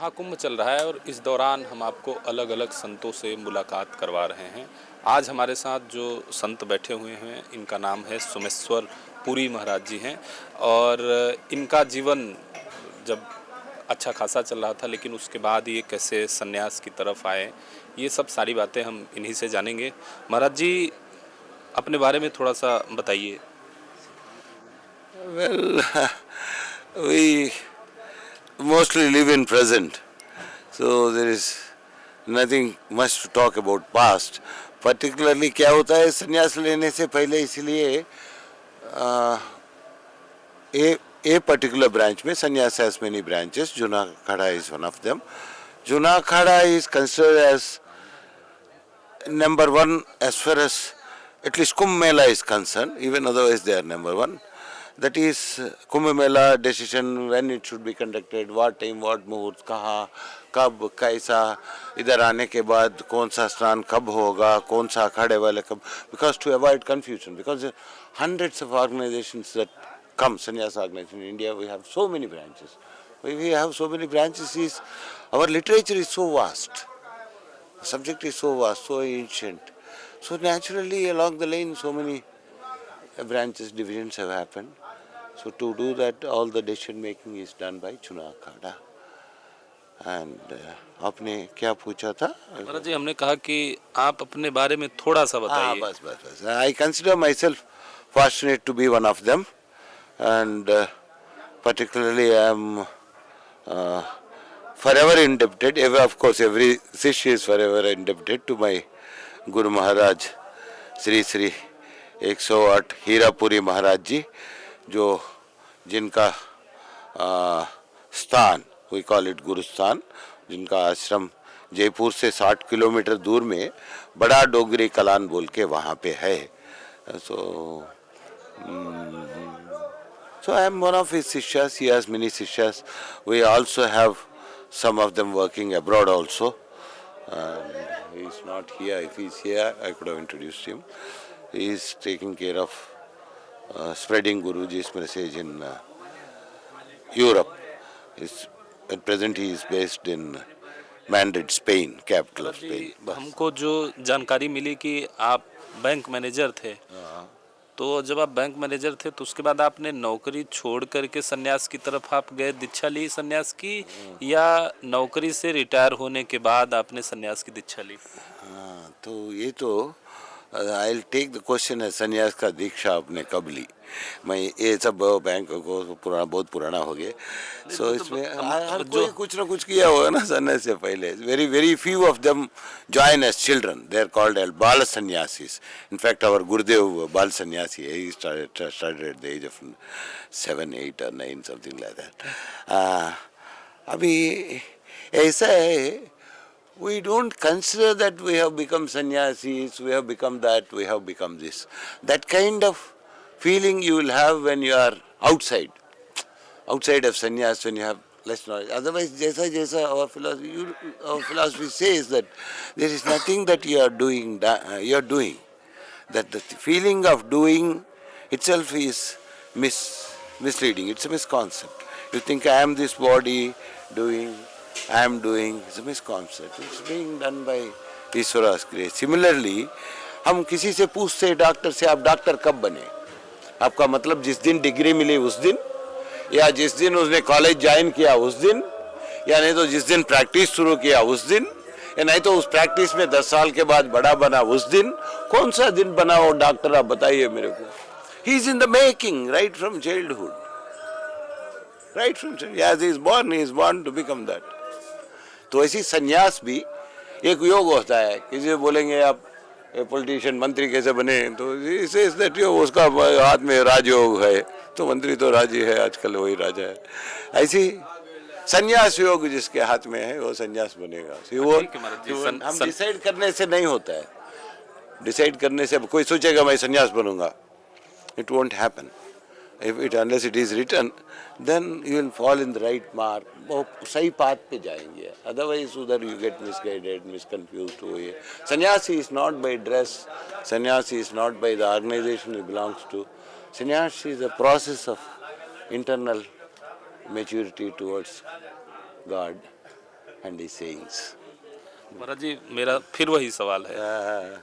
महाकुंभ चल रहा है और इस दौरान हम आपको अलग अलग संतों से मुलाकात करवा रहे हैं। आज हमारे साथ जो संत बैठे हुए हैं इनका नाम है सोमेश्वर पुरी महाराज जी हैं। और इनका जीवन जब अच्छा खासा चल रहा था, लेकिन उसके बाद ये कैसे सन्यास की तरफ आए, ये सब सारी बातें हम इन्हीं से जानेंगे। महाराज जी, अपने बारे में थोड़ा सा बताइए। Well, we mostly live in present, so there is nothing much to talk about past. Particularly क्या होता है संन्यास लेने से पहले, इसलिए a particular branch में संन्यास has many branches. Juna Khada is one of them. Juna Khada is considered as number one as far as at least Kumbh Mela is concerned. Even otherwise they are number one. That is Kumbh Mela decision, when it should be conducted, what time, what मुहूर्त, कहाँ, कब, कैसा, इधर आने के बाद कौन सा स्नान कब होगा, कौन सा अखाड़े वाले कब, because to avoid confusion, because hundreds of organizations that come, sannyas organizations in India, we have so many branches. We have so many branches is, our literature is so vast, the subject is so vast, so ancient. So naturally along the line so many branches, divisions have happened. So to do that, all the decision making is done by Chuna Akhada. And आपने क्या पूछा था? महाराज जी, हमने कहा कि आप अपने बारे में थोड़ा सा बताइए। बस. I consider myself fortunate to be one of them, and particularly I am forever indebted. Of course, every Shishya is forever indebted to my Guru Maharaj, Sri 108 Hirapuri महाराज जी, जो जिनका स्थान, वी कॉल इट गुरुस्थान, जिनका आश्रम जयपुर से 60 किलोमीटर दूर में बड़ा डोगरी कलान बोल के वहाँ पे है. So I am one of his sishyas. He has many sishyas. We also have some of them working abroad also. He is not here. If he is here, I could have introduced him. He is taking care of spreading Guruji's message in Europe. At present he is based in Madrid, Spain, capital of Spain. हमको जो जानकारी मिली कि आप bank manager थे, तो जब आप bank manager थे तो उसके बाद आपने नौकरी छोड़ करके सन्यास की तरफ आप गए, दीक्षा ली सन्यास की, या नौकरी से रिटायर होने के बाद आपने सन्यास की दीक्षा ली? हाँ, तो ये तो I will take the question है, सन्यास का दीक्षा आपने कब ली? मैं ये सब बैंक को बहुत पुराना हो गया. सो इसमें हर कोई कुछ ना कुछ किया होगा ना सन्यास से पहले. Very few of them join as children. They are called as Bala Sannyasis. In fact, our Gurudev Bal Sannyasi, he started at the age of 7, 8 or 9, something like that. अभी ऐसा है, we don't consider that we have become sannyasis, we have become that, we have become this. That kind of feeling you will have when you are outside of sannyas, when you have less knowledge. Otherwise, jaisa our philosophy says that there is nothing that you are doing. That the feeling of doing itself is misleading. It's a misconcept. You think I am this body doing, I am doing. It's a misconcept. It's being done by Ishwara's grace. Similarly, हम किसी से पूछते doctor से, आप doctor कब बने? आपका मतलब जिस दिन डिग्री मिली उस दिन, या जिस दिन उसने कॉलेज ज्वाइन किया उस दिन, या नहीं तो जिस दिन प्रैक्टिस शुरू किया उस दिन, या नहीं तो उस प्रैक्टिस में 10 साल के बाद बड़ा बना उस दिन. कौन सा दिन बना वो डॉक्टर, आप बताइए मेरे को. He is in the making right from childhood. Right from childhood he is born to become that. तो ऐसी संन्यास भी एक योग होता है. किसी बोलेंगे आप पॉलिटिशियन मंत्री कैसे बने, तो उसका हाथ में राजयोग है, तो मंत्री तो राज ही है आजकल, वही राजा है. ऐसी संन्यास योग जिसके हाथ में है वो संन्यास बनेगा. वो हम डिसाइड करने से नहीं होता है. डिसाइड करने से कोई सोचेगा मैं संन्यास बनूंगा, it won't happen. Unless it is written, then you will fall in the right mark. वो सही पाथ पे जाएंगे. Otherwise उधर you get misguided, misconfused हुए. Sannyasi is not by dress. Sannyasi is not by the organization he belongs to. Sannyasi is a process of internal maturity towards God. and his sayings. महाराज जी, मेरा फिर वही सवाल है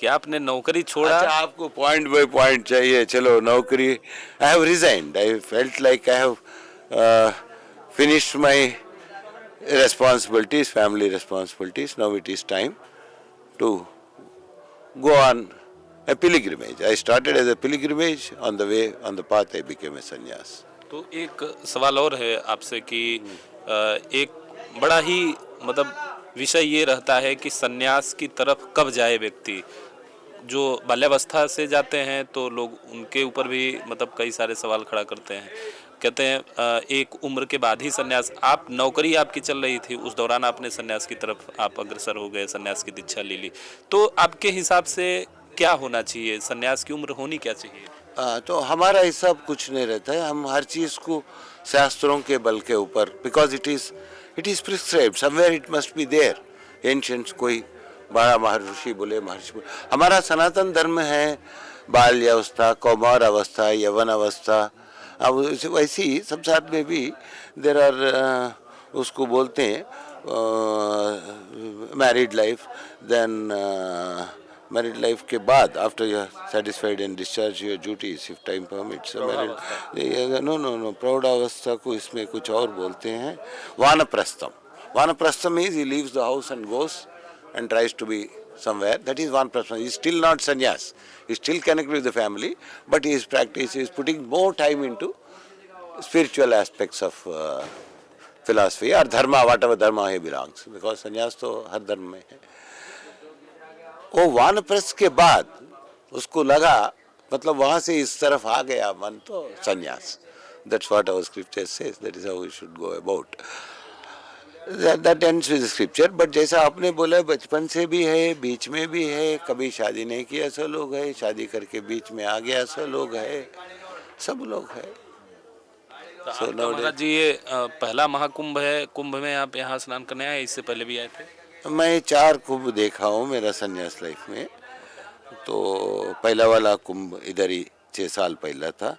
कि आपने नौकरी छोड़ा। अच्छा, आपको पॉइंट बाय पॉइंट चाहिए, चलो नौकरी। I have resigned, I felt like I have finished my responsibilities, family responsibilities. Now it is time to go on a pilgrimage. I started as a pilgrimage. On the way, on the path, I became a sannyas. तो एक सवाल और है आपसे कि एक बड़ा ही मतलब विषय ये रहता है कि सन्यास की तरफ कब जाए व्यक्ति। जो बाल्यावस्था से जाते हैं तो लोग उनके ऊपर भी मतलब कई सारे सवाल खड़ा करते हैं, कहते हैं एक उम्र के बाद ही सन्यास। आप नौकरी आपकी चल रही थी, उस दौरान आपने सन्यास की तरफ आप अग्रसर हो गए, सन्यास की दीक्षा ले ली। तो आपके हिसाब से क्या होना चाहिए, सन्यास की उम्र होनी क्या चाहिए? तो हमारा हिसाब कुछ नहीं रहता है, हम हर चीज़ को शास्त्रों के बल के ऊपर, because it is prescribed somewhere, it must be there. Ancients कोई बड़ा महर्षि बोले, हमारा सनातन धर्म है बाल्यावस्था, कौमार अवस्था, यवन अवस्था। अब वैसे ही सब साथ में भी देर आर उसको बोलते हैं married life, then married life के बाद after you are satisfied and discharge your duties if time permits, married. No प्रौढ़ावस्था को इसमें कुछ और बोलते हैं, वानप्रस्थम। वानप्रस्थम is he leaves the house and goes and tries to be somewhere. That is one person. He is still not sannyas. He is still connected with the family, but he is practicing, he is putting more time into spiritual aspects of philosophy or dharma, whatever dharma he belongs. Because sannyas तो हर धर्म में है। वो वानप्रस्थ के बाद उसको लगा, मतलब वहाँ से इस तरफ आ गया मन, तो sannyas. That's what our scripture says. That is how we should go about. That ends with the scripture. But जैसा आपने बोला, बचपन से भी है, बीच में भी है, कभी शादी नहीं किया ऐसा लोग है, शादी करके बीच में आ गया ऐसा लोग है, सब लोग है। तो महाराज जी, ये पहला महाकुंभ है, कुंभ में आप यहाँ स्नान करने आए, इससे पहले भी आए थे? मैं 4 कुंभ देखा हूँ मेरा संन्यास लाइफ में। तो पहला वाला कुंभ इधर ही 6 साल पहला था,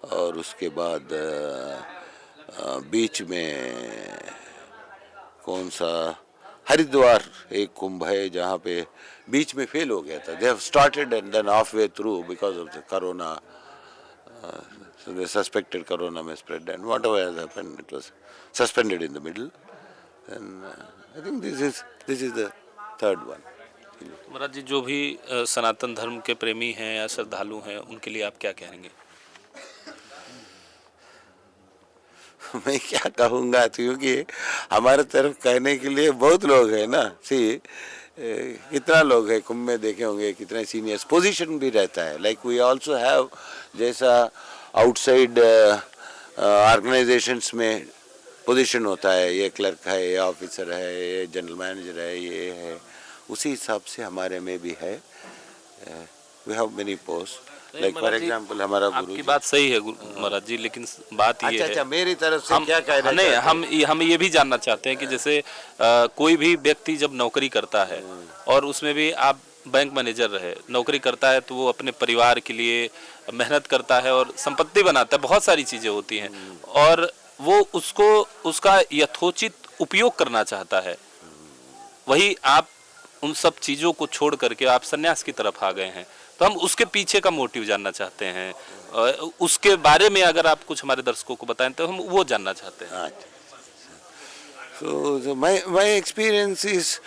और उसके बाद बीच में कौन सा हरिद्वार एक कुंभ है जहाँ पे बीच में फेल हो गया था। They have started and than half way through because of the corona, so they suspected corona may spread, and whatever has happened, it was suspended in the middle, and I think this is the third one. महाराज जी, जो भी सनातन धर्म के प्रेमी हैं या श्रद्धालु हैं, उनके लिए आप क्या कहेंगे? मैं क्या कहूँगा, क्योंकि हमारे तरफ कहने के लिए बहुत लोग हैं ना। कितना लोग हैं कुंभ में देखे होंगे, कितने सीनियर्स पोजीशन भी रहता है। लाइक वी आल्सो हैव, जैसा आउटसाइड ऑर्गेनाइजेशंस में पोजीशन होता है, ये क्लर्क है, ये ऑफिसर है, ये जनरल मैनेजर है, ये है, उसी हिसाब से हमारे में भी है। We have many post. Like for example हमारा गुरु। आपकी बात सही है महाराज जी, लेकिन बात ये है, अच्छा, मेरी तरफ से क्या कह रहे हैं, हम ये भी जानना चाहते हैं कि जैसे कोई भी व्यक्ति जब नौकरी करता है, और उसमें भी आप बैंक मैनेजर रहे, नौकरी करता है, तो वो अपने परिवार के लिए मेहनत करता है और संपत्ति बनाता है, बहुत सारी चीजें होती हैं, और वो उसका यथोचित उपयोग करना चाहता है। वही आप उन सब चीजों को छोड़ करके आप सन्यास की तरफ आ गए हैं, तो हम उसके पीछे का मोटिव जानना चाहते हैं। उसके बारे में अगर आप कुछ हमारे दर्शकों को बताएं तो हम वो जानना चाहते हैं। So my experience is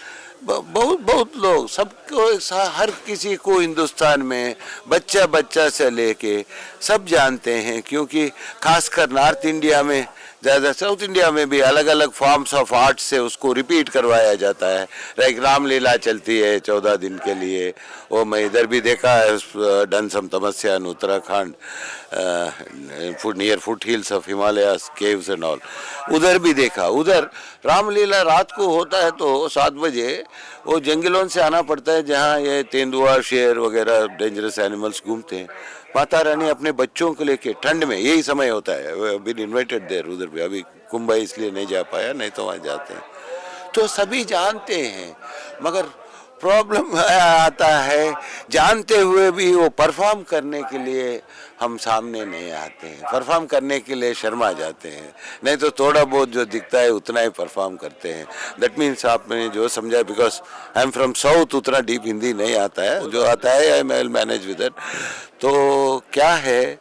बहुत लोग, सबको, हर किसी को हिंदुस्तान में बच्चा से लेके सब जानते हैं, क्योंकि खासकर नॉर्थ इंडिया में ज़्यादा, साउथ इंडिया में भी अलग अलग फॉर्म्स ऑफ आर्ट से उसको रिपीट करवाया जाता है। लाइक रामलीला चलती है 14 दिन के लिए, वो मैं इधर भी देखा है, डन सम तमस्या in Uttarakhand, near foothills of Himalayas, caves and all, उधर भी देखा। उधर रामलीला रात को होता है तो 7 बजे वो जंगलों से आना पड़ता है, जहाँ ये तेंदुआ, शेर वगैरह डेंजरस एनिमल्स घूमते हैं। माता रानी अपने बच्चों को लेके, ठंड में यही समय होता है, बीन इन्वाइटेड देयर, उधर भी अभी कुंभ है इसलिए नहीं जा पाया, नहीं तो वहाँ जाते हैं। तो सभी जानते हैं, मगर प्रॉब्लम आता है जानते हुए भी वो परफॉर्म करने के लिए हम सामने नहीं आते हैं, परफॉर्म करने के लिए शर्मा जाते हैं, नहीं तो थोड़ा बहुत जो दिखता है उतना ही परफॉर्म करते हैं। दैट मीन्स आपने जो समझा, because I am from south, उतना डीप हिंदी नहीं आता है, जो आता है I will manage with it. तो क्या है,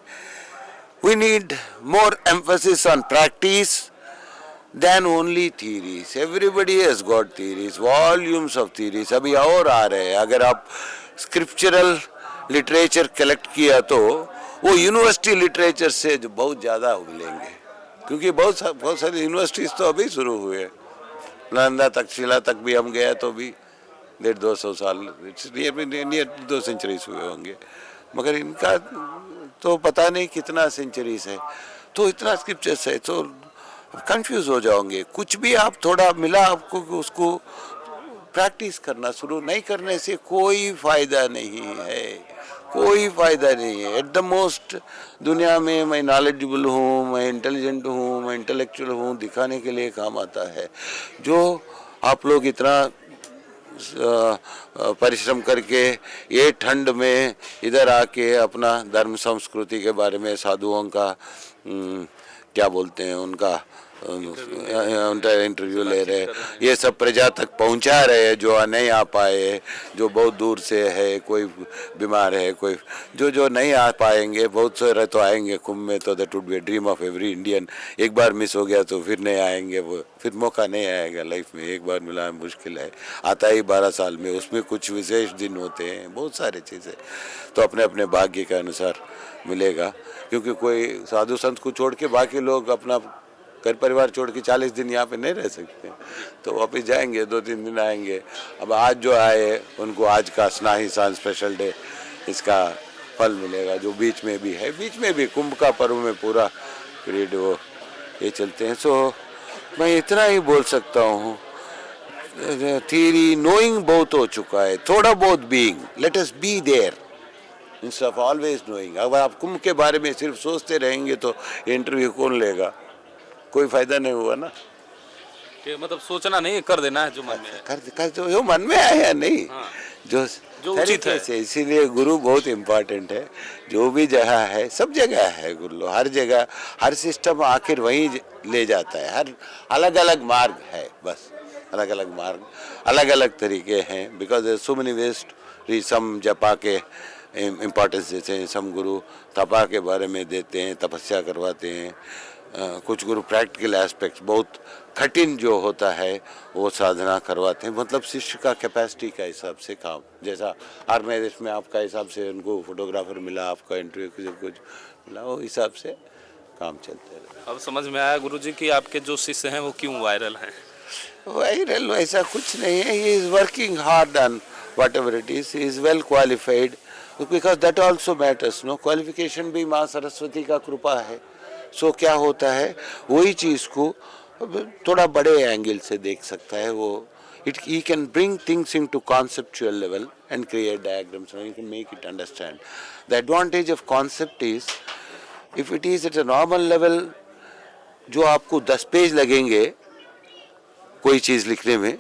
we need more emphasis on practice than only theories. Everybody has got theories, volumes of theories. अभी और आ रहे हैं। अगर आप स्क्रिप्चरल लिटरेचर कलेक्ट किया तो वो यूनिवर्सिटी लिटरेचर से जो बहुत ज़्यादा मिलेंगे, क्योंकि बहुत सारी यूनिवर्सिटीज़ तो अभी शुरू हुए। नालंदा तक्षशिला तक भी हम गए तो भी 150-200 साल, नियर 2 सेंचुरीज हुए होंगे, मगर इनका तो पता नहीं कितना सेंचुरीज है। तो इतना स्क्रिप्चर्स है तो कंफ्यूज हो जाओगे। कुछ भी आप थोड़ा मिला आपको, उसको प्रैक्टिस करना शुरू नहीं करने से कोई फायदा नहीं है, कोई फायदा नहीं है। एट द मोस्ट दुनिया में मैं नॉलेजेबल हूँ, मैं इंटेलिजेंट हूँ, मैं इंटेलेक्चुअल हूँ दिखाने के लिए काम आता है। जो आप लोग इतना परिश्रम करके ये ठंड में इधर आके अपना धर्म संस्कृति के बारे में, साधुओं का क्या बोलते हैं उनका इंटरव्यू ले रहे, ये सब प्रजा तक पहुंचा रहे हैं, जो नहीं आ पाए, जो बहुत दूर से है, कोई बीमार है, कोई जो नहीं आ पाएंगे, बहुत सारे तो आएंगे कुंभ में, तो that would be dream of every Indian. एक बार मिस हो गया तो फिर नहीं आएंगे, वो फिर मौका नहीं आएगा लाइफ में। एक बार मिला मुश्किल है, आता ही 12 साल में, उसमें कुछ विशेष दिन होते हैं, बहुत सारी चीज़ें तो अपने अपने भाग्य के अनुसार मिलेगा। क्योंकि कोई साधु संत को छोड़ के बाकी लोग अपना घर परिवार छोड़ के 40 दिन यहाँ पे नहीं रह सकते, तो वापस जाएंगे, 2-3 दिन आएंगे। अब आज जो आए उनको आज का स्नाही शान स्पेशल डे, इसका फल मिलेगा। जो बीच में भी है, बीच में भी कुंभ का पर्व में पूरा पीरियड वो ये चलते हैं। सो मैं इतना ही बोल सकता हूँ, थियरी नोइंग बहुत हो चुका है, थोड़ा बहुत being, let us be there instead of always knowing. अगर आप कुंभ के बारे में सिर्फ सोचते रहेंगे तो इंटरव्यू कौन लेगा, कोई फायदा नहीं हुआ ना। कि मतलब सोचना नहीं, कर देना है जो मन में है, कर जो मन में आया नहीं। हाँ। जो उचित है। इसीलिए गुरु बहुत इम्पोर्टेंट है। जो भी जगह है, सब जगह है गुरु, हर जगह हर सिस्टम आखिर वहीं ले जाता है। हर अलग अलग मार्ग है, बस अलग अलग मार्ग, अलग अलग तरीके हैं। बिकॉज सो मेनी वेस्ट, सम जपा के इम्पोर्टेंस देते हैं, सम गुरु तपा के बारे में देते हैं, तपस्या करवाते हैं। कुछ गुरु प्रैक्टिकल एस्पेक्ट्स, बहुत कठिन जो होता है वो साधना करवाते हैं। मतलब शिष्य का कैपेसिटी का हिसाब से काम, जैसा ऑर्गेनाइजेशन में आपका हिसाब से उनको फोटोग्राफर मिला, आपका इंटरव्यू कुछ मिला, वो हिसाब से काम चलते रहे। अब समझ में आया गुरुजी कि आपके जो शिष्य हैं वो क्यों वायरल हैं। वायरल वैसा कुछ नहीं है, he is working hard on whatever it is, he is well qualified, because that also matters no. Qualification भी माँ सरस्वती का कृपा है। सो क्या होता है, वही चीज़ को थोड़ा बड़े एंगल से देख सकता है वो। he can bring things into conceptual level and create diagrams, so you can make it understand. The advantage of concept is, if it is at a normal level, जो आपको 10 पेज लगेंगे कोई चीज़ लिखने में,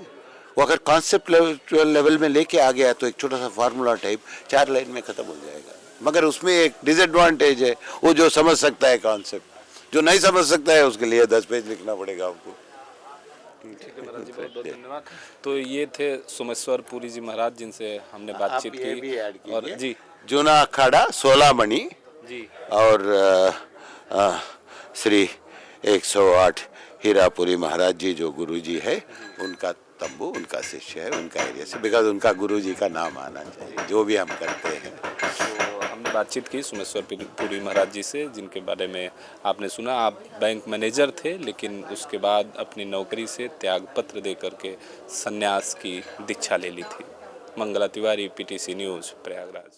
वो अगर कॉन्सेप्ट लेवल में लेके आ गया तो एक छोटा सा फार्मूला टाइप 4 लाइन में ख़त्म हो जाएगा। मगर उसमें एक डिसएडवांटेज है, वो जो समझ सकता है कॉन्सेप्ट, जो नहीं समझ सकता है उसके लिए 10 पेज लिखना पड़ेगा आपको। ठीक है महाराज जी, बहुत बहुत धन्यवाद। तो ये थे सोमेश्वर पुरी जी महाराज, जिनसे हमने बातचीत की। और जी, जूना अखाड़ा 16 मणि जी, और श्री 108 हीरापुरी महाराज जी जो गुरु जी है, उनका तंबू, उनका शिष्य है, उनका एरिया से, बिकॉज उनका गुरु जी का नाम आना चाहिए जो भी हम करते हैं। तो हमने बातचीत की सोमेश्वर पुरी महाराज जी से, जिनके बारे में आपने सुना। आप बैंक मैनेजर थे, लेकिन उसके बाद अपनी नौकरी से त्याग पत्र दे करके संन्यास की दीक्षा ले ली थी। Mangala Tiwari, PTC news, Prayagraj.